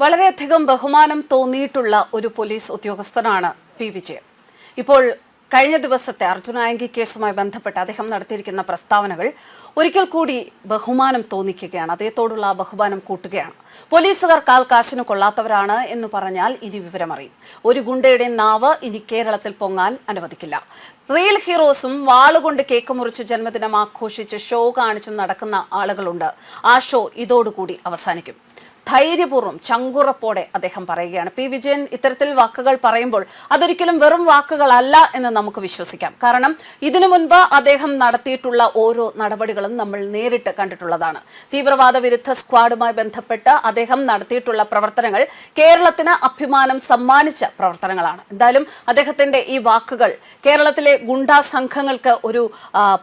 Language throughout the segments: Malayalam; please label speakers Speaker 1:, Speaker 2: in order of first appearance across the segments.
Speaker 1: വളരെയധികം ബഹുമാനം തോന്നിയിട്ടുള്ള ഒരു പോലീസ് ഉദ്യോഗസ്ഥനാണ് പി വിജയൻ. ഇപ്പോൾ കഴിഞ്ഞ ദിവസത്തെ അർജുൻ ആയങ്കി കേസുമായി ബന്ധപ്പെട്ട് അദ്ദേഹം നടത്തിയിരിക്കുന്ന പ്രസ്താവനകൾ ഒരിക്കൽ കൂടി ബഹുമാനം തോന്നിക്കുകയാണ്, അദ്ദേഹത്തോടുള്ള ആ ബഹുമാനം കൂട്ടുകയാണ്. പോലീസുകാർ കാൽ കാശിന് കൊള്ളാത്തവരാണ് എന്ന് പറഞ്ഞാൽ ഇനി വിവരമറിയും. ഒരു ഗുണ്ടയുടെ നാവ് ഇനി കേരളത്തിൽ പൊങ്ങാൻ അനുവദിക്കില്ല. റിയൽ ഹീറോസും വാളുകൊണ്ട് കേക്ക് മുറിച്ച് ജന്മദിനം ആഘോഷിച്ച് ഷോ കാണിച്ചും നടക്കുന്ന ആളുകളുണ്ട്. ആ ഷോ ഇതോടുകൂടി അവസാനിക്കും. ധൈര്യപൂർവ്വം ചങ്കുറപ്പോടെ അദ്ദേഹം പറയുകയാണ്. പി വിജയൻ ഇത്തരത്തിൽ വാക്കുകൾ പറയുമ്പോൾ അതൊരിക്കലും വെറും വാക്കുകളല്ല എന്ന് നമുക്ക് വിശ്വസിക്കാം. കാരണം ഇതിനു മുൻപ് അദ്ദേഹം നടത്തിയിട്ടുള്ള ഓരോ നടപടികളും നമ്മൾ നേരിട്ട് കണ്ടിട്ടുള്ളതാണ്. തീവ്രവാദ വിരുദ്ധ സ്ക്വാഡുമായി ബന്ധപ്പെട്ട് അദ്ദേഹം നടത്തിയിട്ടുള്ള പ്രവർത്തനങ്ങൾ കേരളത്തിന് അഭിമാനം സമ്മാനിച്ച പ്രവർത്തനങ്ങളാണ്. എന്തായാലും അദ്ദേഹത്തിന്റെ ഈ വാക്കുകൾ കേരളത്തിലെ ഗുണ്ടാ സംഘങ്ങൾക്ക് ഒരു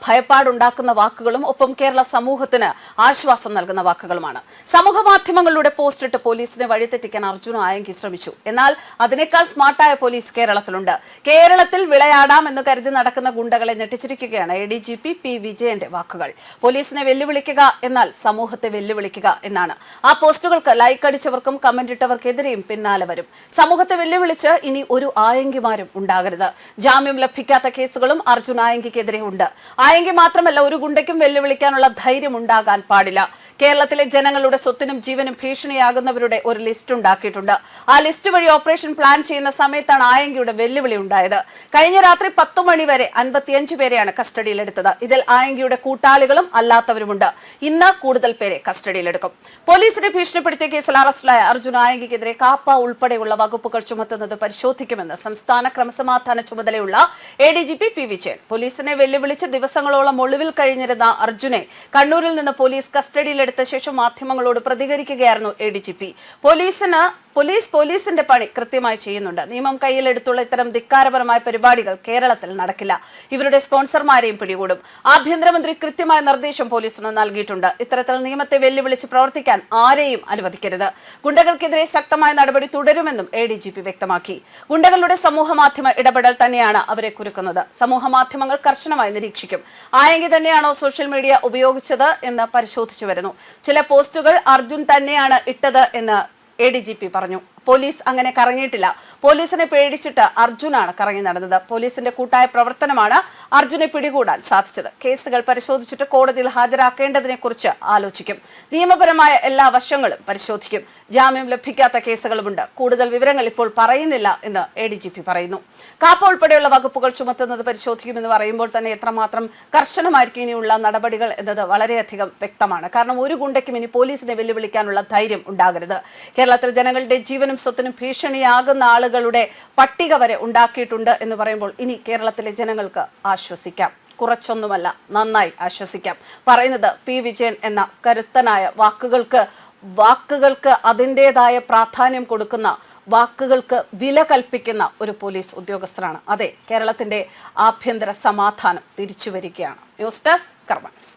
Speaker 1: ഭയപ്പാടുണ്ടാക്കുന്ന വാക്കുകളും ഒപ്പം കേരള സമൂഹത്തിന് ആശ്വാസം നൽകുന്ന വാക്കുകളുമാണ്. സമൂഹ മാധ്യമങ്ങളുടെ പോസ്റ്റ് ഇട്ട് പോലീസിനെ വഴിതെറ്റിക്കാൻ അർജുൻ ആയങ്കി ശ്രമിച്ചു. എന്നാൽ അതിനേക്കാൾ സ്മാർട്ടായ പോലീസ് കേരളത്തിലുണ്ട്. കേരളത്തിൽ വിളയാടാം എന്ന് കരുതി നടക്കുന്ന ഗുണ്ടകളെ ഞെട്ടിച്ചിരിക്കുകയാണ് ADGP പി വിജയന്റെ വാക്കുകൾ. പോലീസിനെ വെല്ലുവിളിക്കുക എന്നാൽ സമൂഹത്തെ വെല്ലുവിളിക്കുക എന്നാണ്. ആ പോസ്റ്റുകൾക്ക് ലൈക്ക് അടിച്ചവർക്കും കമന്റ് ഇട്ടവർക്കെതിരെയും പിന്നാലെ വരും. സമൂഹത്തെ വെല്ലുവിളിച്ച് ഇനി ഒരു ആയങ്കിമാരും ഉണ്ടാകരുത്. ജാമ്യം ലഭിക്കാത്ത കേസുകളും അർജുൻ ആയങ്കിക്കെതിരെ ഉണ്ട്. ആയങ്കി മാത്രമല്ല, ഒരു ഗുണ്ടയ്ക്കും വെല്ലുവിളിക്കാനുള്ള ധൈര്യം ഉണ്ടാകാൻ പാടില്ല. കേരളത്തിലെ ജനങ്ങളുടെ സ്വത്തിനും ജീവനും ഭീഷണിയാകുന്നവരുടെ ഒരു ലിസ്റ്റ് ഉണ്ടാക്കിയിട്ടുണ്ട്. ആ ലിസ്റ്റ് വഴി ഓപ്പറേഷൻ പ്ലാൻ ചെയ്യുന്ന സമയത്താണ് ആയങ്കിയുടെ വെല്ലുവിളി ഉണ്ടായത്. കഴിഞ്ഞ രാത്രി 10 മണി വരെ 55 പേരെയാണ് കസ്റ്റഡിയിലെടുത്തത്. ഇതിൽ ആയങ്കിയുടെ കൂട്ടാളികളും അല്ലാത്തവരുമുണ്ട്. ഇന്ന് കൂടുതൽ പേരെ കസ്റ്റഡിയിലെടുക്കും. പോലീസിനെ ഭീഷണിപ്പെടുത്തിയ കേസിൽ അറസ്റ്റിലായ അർജുൻ ആയങ്കിക്കെതിരെ കാപ്പ ഉൾപ്പെടെയുള്ള വകുപ്പുകൾ ചുമത്തുന്നത് പരിശോധിക്കുമെന്ന് സംസ്ഥാന ക്രമസമാധാന ചുമതലയുള്ള ADGP പി വിജയൻ. പോലീസിനെ വെല്ലുവിളിച്ച് ദിവസങ്ങളോളം ഒളിവിൽ കഴിഞ്ഞിരുന്ന അർജുനെ കണ്ണൂരിൽ നിന്ന് പോലീസ് കസ്റ്റഡിയിലെടുത്ത ശേഷം മാധ്യമങ്ങളോട് പ്രതികരിക്കുകയായിരുന്നു ADGP. പോലീസിന്റെ പണി കൃത്യമായി ചെയ്യുന്നുണ്ട്. നിയമം കയ്യിലെടുത്തുള്ള ഇത്തരം ധിക്കാരപരമായ പരിപാടികൾ കേരളത്തിൽ നടക്കില്ല. ഇവരുടെ സ്പോൺസർമാരെയും പിടികൂടും. ആഭ്യന്തരമന്ത്രി കൃത്യമായ നിർദ്ദേശം പോലീസിന് നൽകിയിട്ടുണ്ട്. ഇത്തരത്തിൽ നിയമത്തെ വെല്ലുവിളിച്ച് പ്രവർത്തിക്കാൻ ആരെയും അനുവദിക്കരുത്. ഗുണ്ടകൾക്കെതിരെ ശക്തമായ നടപടി തുടരുമെന്നും ADGP വ്യക്തമാക്കി. ഗുണ്ടകളുടെ സമൂഹ മാധ്യമ ഇടപെടൽ തന്നെയാണ് അവരെ കുരുക്കുന്നത്. സമൂഹ മാധ്യമങ്ങൾ കർശനമായി നിരീക്ഷിക്കും. ആയെങ്കിൽ തന്നെയാണോ സോഷ്യൽ മീഡിയ ഉപയോഗിച്ചത് എന്ന് പരിശോധിച്ചു വരുന്നു. ചില പോസ്റ്റുകൾ അർജുൻ തന്നെയാണ് ഇട്ടത് എന്ന് ADGP പറഞ്ഞു. പോലീസ് അങ്ങനെ കറങ്ങിയിട്ടില്ല. പോലീസിനെ പേടിച്ചിട്ട് അർജുനാണ് കറങ്ങി നടന്നത്. പോലീസിന്റെ കൂട്ടായ പ്രവർത്തനമാണ് അർജുനെ പിടികൂടാൻ സാധിച്ചത്. കേസുകൾ പരിശോധിച്ചിട്ട് കോടതിയിൽ ഹാജരാക്കേണ്ടതിനെ കുറിച്ച് ആലോചിക്കും. നിയമപരമായ എല്ലാ വശങ്ങളും പരിശോധിക്കും. ജാമ്യം ലഭിക്കാത്ത കേസുകളുമുണ്ട്. കൂടുതൽ വിവരങ്ങൾ ഇപ്പോൾ പറയുന്നില്ല എന്ന് ADGP പറയുന്നു. കാപ്പ ഉൾപ്പെടെയുള്ള വകുപ്പുകൾ ചുമത്തുന്നത് പരിശോധിക്കുമെന്ന് പറയുമ്പോൾ തന്നെ എത്രമാത്രം കർശനമായിരിക്കും ഇനിയുള്ള നടപടികൾ എന്നത് വളരെയധികം വ്യക്തമാണ്. കാരണം ഒരു ഗുണ്ടയ്ക്കും ഇനി പോലീസിനെ വെല്ലുവിളിക്കാനുള്ള ധൈര്യം ഉണ്ടാകരുത്. കേരളത്തിൽ ജനങ്ങളുടെ ജീവനും സ്വത്തിനും ഭീഷണിയാകുന്ന ആളുകളുടെ പട്ടിക വരെ ഉണ്ടാക്കിയിട്ടുണ്ട് എന്ന് പറയുമ്പോൾ ഇനി കേരളത്തിലെ ജനങ്ങൾക്ക് ആശ്വസിക്കാം. കുറച്ചൊന്നുമല്ല, നന്നായി ആശ്വസിക്കാം. പറയുന്നത് പി വിജയൻ എന്ന കരുത്തനായ വാക്കുകൾക്ക് അതിൻ്റെതായ പ്രാധാന്യം കൊടുക്കുന്ന, വാക്കുകൾക്ക് വില കൽപ്പിക്കുന്ന ഒരു പോലീസ് ഉദ്യോഗസ്ഥനാണ്. അതെ, കേരളത്തിന്റെ ആഭ്യന്തര സമാധാനം തിരിച്ചു വരികയാണ്. ന്യൂസ് ഡെസ്ക് കർമ്മ ന്യൂസ്.